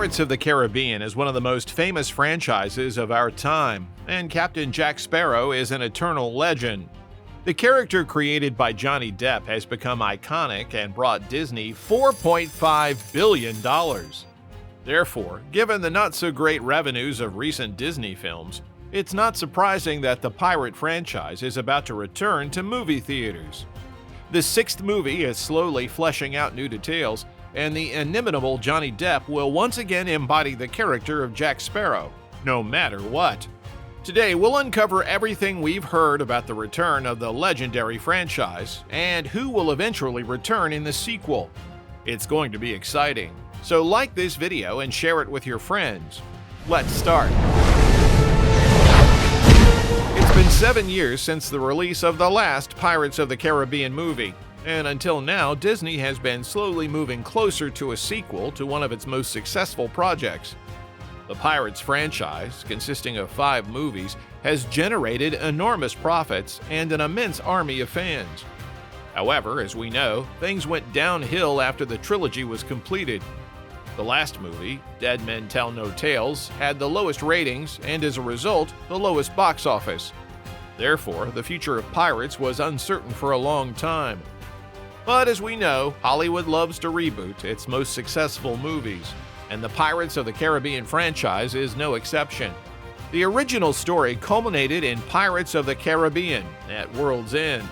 Pirates of the Caribbean is one of the most famous franchises of our time, and Captain Jack Sparrow is an eternal legend. The character created by Johnny Depp has become iconic and brought Disney $4.5 billion. Therefore, given the not-so-great revenues of recent Disney films, it's not surprising that the pirate franchise is about to return to movie theaters. The sixth movie is slowly fleshing out new details, and the inimitable Johnny Depp will once again embody the character of Jack Sparrow, no matter what. Today, we'll uncover everything we've heard about the return of the legendary franchise and who will eventually return in the sequel. It's going to be exciting, so like this video and share it with your friends. Let's start. It's been 7 years since the release of the last Pirates of the Caribbean movie, and until now, Disney has been slowly moving closer to a sequel to one of its most successful projects. The Pirates franchise, consisting of 5 movies, has generated enormous profits and an immense army of fans. However, as we know, things went downhill after the trilogy was completed. The last movie, Dead Men Tell No Tales, had the lowest ratings and, as a result, the lowest box office. Therefore, the future of Pirates was uncertain for a long time. But as we know, Hollywood loves to reboot its most successful movies, and the Pirates of the Caribbean franchise is no exception. The original story culminated in Pirates of the Caribbean at World's End.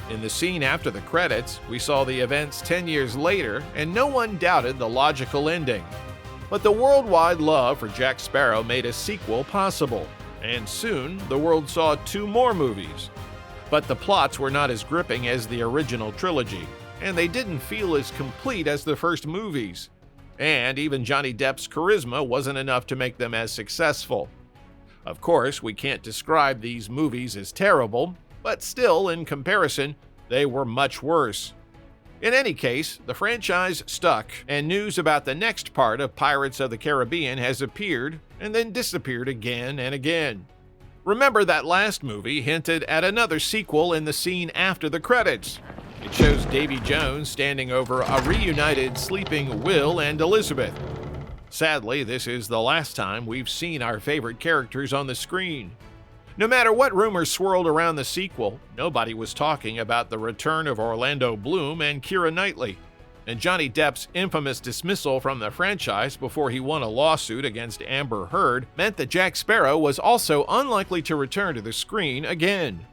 In the scene after the credits, we saw the events 10 years later, and no one doubted the logical ending. But the worldwide love for Jack Sparrow made a sequel possible, and soon the world saw 2 more movies. But the plots were not as gripping as the original trilogy, and they didn't feel as complete as the first movies. And even Johnny Depp's charisma wasn't enough to make them as successful. Of course, we can't describe these movies as terrible, but still, in comparison, they were much worse. In any case, the franchise stuck, and news about the next part of Pirates of the Caribbean has appeared and then disappeared again and again. Remember that last movie hinted at another sequel in the scene after the credits. It shows Davy Jones standing over a reunited sleeping Will and Elizabeth. Sadly, this is the last time we've seen our favorite characters on the screen. No matter what rumors swirled around the sequel, nobody was talking about the return of Orlando Bloom and Keira Knightley. And Johnny Depp's infamous dismissal from the franchise before he won a lawsuit against Amber Heard meant that Jack Sparrow was also unlikely to return to the screen again.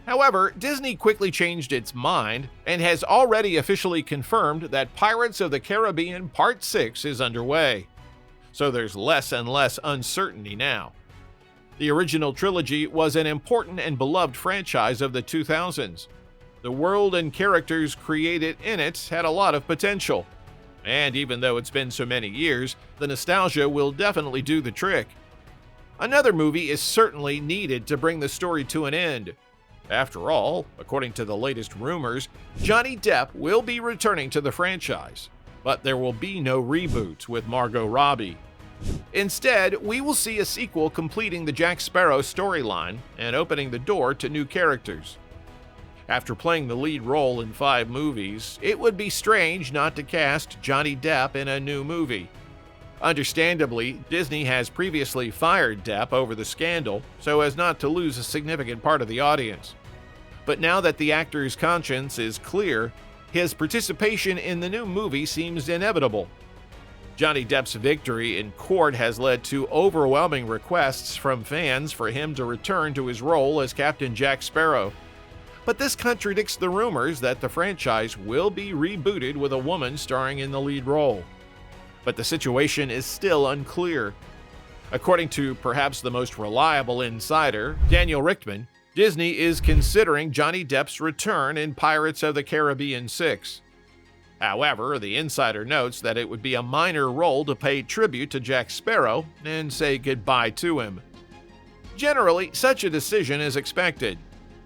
However, Disney quickly changed its mind and has already officially confirmed that Pirates of the Caribbean Part 6 is underway. So there's less and less uncertainty now. The original trilogy was an important and beloved franchise of the 2000s. The world and characters created in it had a lot of potential. And even though it's been so many years, the nostalgia will definitely do the trick. Another movie is certainly needed to bring the story to an end. After all, according to the latest rumors, Johnny Depp will be returning to the franchise, but there will be no reboot with Margot Robbie. Instead, we will see a sequel completing the Jack Sparrow storyline and opening the door to new characters. After playing the lead role in 5 movies, it would be strange not to cast Johnny Depp in a new movie. Understandably, Disney has previously fired Depp over the scandal so as not to lose a significant part of the audience. But now that the actor's conscience is clear, his participation in the new movie seems inevitable. Johnny Depp's victory in court has led to overwhelming requests from fans for him to return to his role as Captain Jack Sparrow. But this contradicts the rumors that the franchise will be rebooted with a woman starring in the lead role. But the situation is still unclear. According to perhaps the most reliable insider, Daniel Richtman, Disney is considering Johnny Depp's return in Pirates of the Caribbean 6. However, the insider notes that it would be a minor role to pay tribute to Jack Sparrow and say goodbye to him. Generally, such a decision is expected.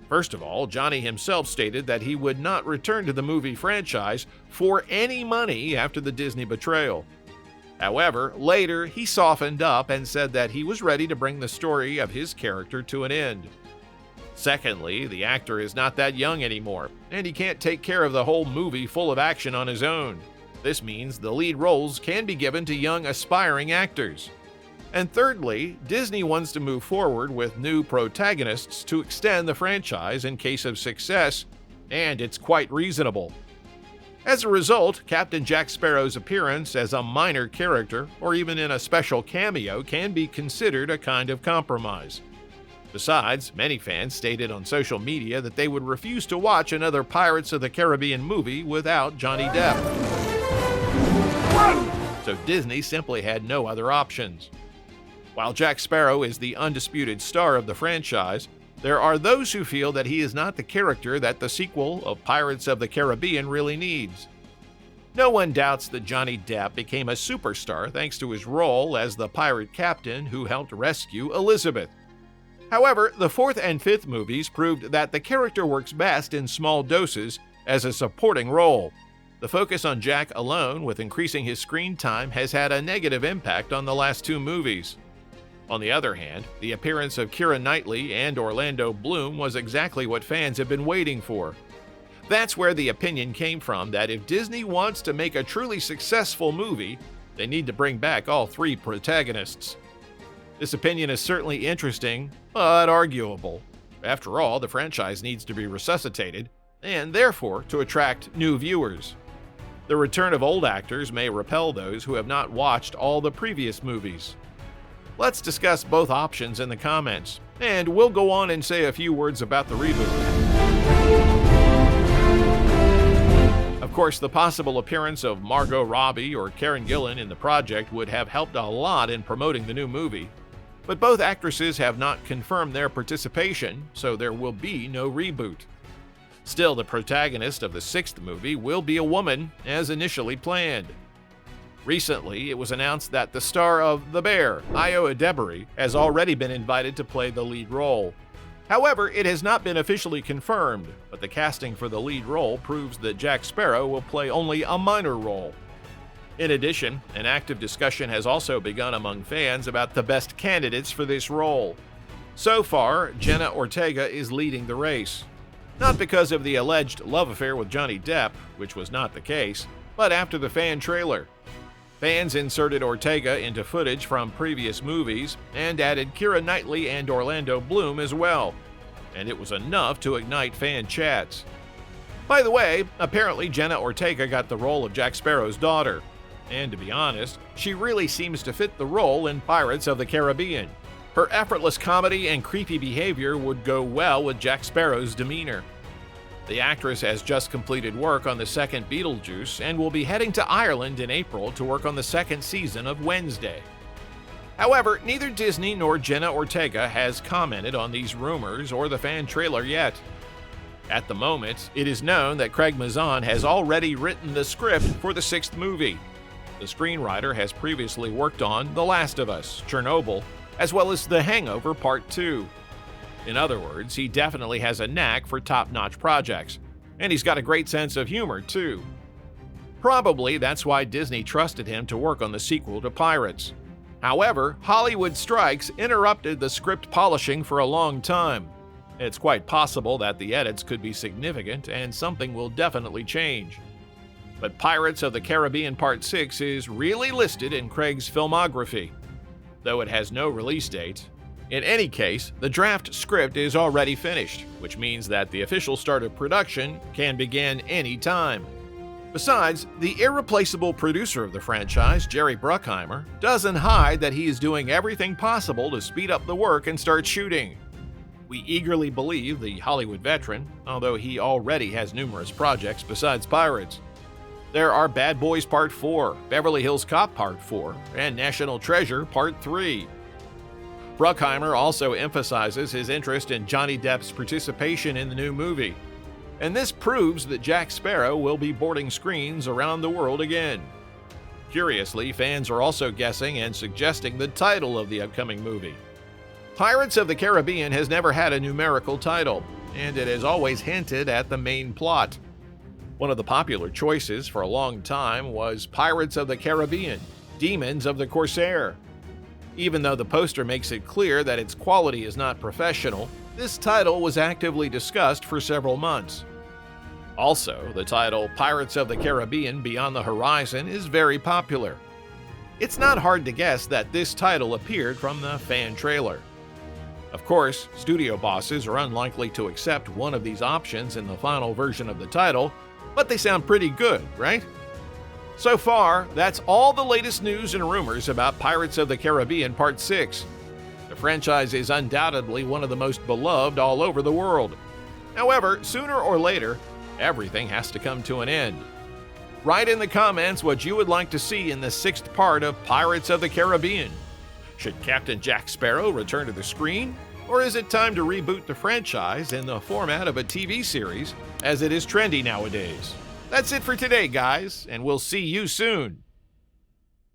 First of all, Johnny himself stated that he would not return to the movie franchise for any money after the Disney betrayal. However, later he softened up and said that he was ready to bring the story of his character to an end. Secondly, the actor is not that young anymore, and he can't take care of the whole movie full of action on his own. This means the lead roles can be given to young aspiring actors. And thirdly, Disney wants to move forward with new protagonists to extend the franchise in case of success, and it's quite reasonable. As a result, Captain Jack Sparrow's appearance as a minor character or even in a special cameo can be considered a kind of compromise. Besides, many fans stated on social media that they would refuse to watch another Pirates of the Caribbean movie without Johnny Depp. So Disney simply had no other options. While Jack Sparrow is the undisputed star of the franchise, there are those who feel that he is not the character that the sequel of Pirates of the Caribbean really needs. No one doubts that Johnny Depp became a superstar thanks to his role as the pirate captain who helped rescue Elizabeth. However, the fourth and fifth movies proved that the character works best in small doses as a supporting role. The focus on Jack alone, with increasing his screen time, has had a negative impact on the last two movies. On the other hand, the appearance of Keira Knightley and Orlando Bloom was exactly what fans have been waiting for. That's where the opinion came from that if Disney wants to make a truly successful movie, they need to bring back all three protagonists. This opinion is certainly interesting, but arguable. After all, the franchise needs to be resuscitated, and therefore to attract new viewers. The return of old actors may repel those who have not watched all the previous movies. Let's discuss both options in the comments, and we'll go on and say a few words about the reboot. Of course, the possible appearance of Margot Robbie or Karen Gillan in the project would have helped a lot in promoting the new movie. But both actresses have not confirmed their participation, so there will be no reboot. Still, the protagonist of the sixth movie will be a woman, as initially planned. Recently, it was announced that the star of The Bear, Ayo Edebiri, has already been invited to play the lead role. However, it has not been officially confirmed, but the casting for the lead role proves that Jack Sparrow will play only a minor role. In addition, an active discussion has also begun among fans about the best candidates for this role. So far, Jenna Ortega is leading the race. Not because of the alleged love affair with Johnny Depp, which was not the case, but after the fan trailer. Fans inserted Ortega into footage from previous movies and added Keira Knightley and Orlando Bloom as well, and it was enough to ignite fan chats. By the way, apparently Jenna Ortega got the role of Jack Sparrow's daughter, and to be honest, she really seems to fit the role in Pirates of the Caribbean. Her effortless comedy and creepy behavior would go well with Jack Sparrow's demeanor. The actress has just completed work on the second Beetlejuice and will be heading to Ireland in April to work on the second season of Wednesday. However, neither Disney nor Jenna Ortega has commented on these rumors or the fan trailer yet. At the moment, it is known that Craig Mazin has already written the script for the sixth movie. The screenwriter has previously worked on The Last of Us, Chernobyl, as well as The Hangover Part 2. In other words, he definitely has a knack for top-notch projects, and he's got a great sense of humor, too. Probably that's why Disney trusted him to work on the sequel to Pirates. However, Hollywood strikes interrupted the script polishing for a long time. It's quite possible that the edits could be significant and something will definitely change. But Pirates of the Caribbean Part 6 is really listed in Craig's filmography, though it has no release date. In any case, the draft script is already finished, which means that the official start of production can begin any time. Besides, the irreplaceable producer of the franchise, Jerry Bruckheimer, doesn't hide that he is doing everything possible to speed up the work and start shooting. We eagerly believe the Hollywood veteran, although he already has numerous projects besides Pirates. There are Bad Boys Part 4, Beverly Hills Cop Part 4, and National Treasure Part 3. Bruckheimer also emphasizes his interest in Johnny Depp's participation in the new movie, and this proves that Jack Sparrow will be boarding screens around the world again. Curiously, fans are also guessing and suggesting the title of the upcoming movie. Pirates of the Caribbean has never had a numerical title, and it has always hinted at the main plot. One of the popular choices for a long time was Pirates of the Caribbean, Demons of the Corsair. Even though the poster makes it clear that its quality is not professional, this title was actively discussed for several months. Also, the title Pirates of the Caribbean Beyond the Horizon is very popular. It's not hard to guess that this title appeared from the fan trailer. Of course, studio bosses are unlikely to accept one of these options in the final version of the title, but they sound pretty good, right? So far, that's all the latest news and rumors about Pirates of the Caribbean Part 6. The franchise is undoubtedly one of the most beloved all over the world. However, sooner or later, everything has to come to an end. Write in the comments what you would like to see in the 6th part of Pirates of the Caribbean. Should Captain Jack Sparrow return to the screen? Or is it time to reboot the franchise in the format of a TV series, as it is trendy nowadays? That's it for today, guys, and we'll see you soon.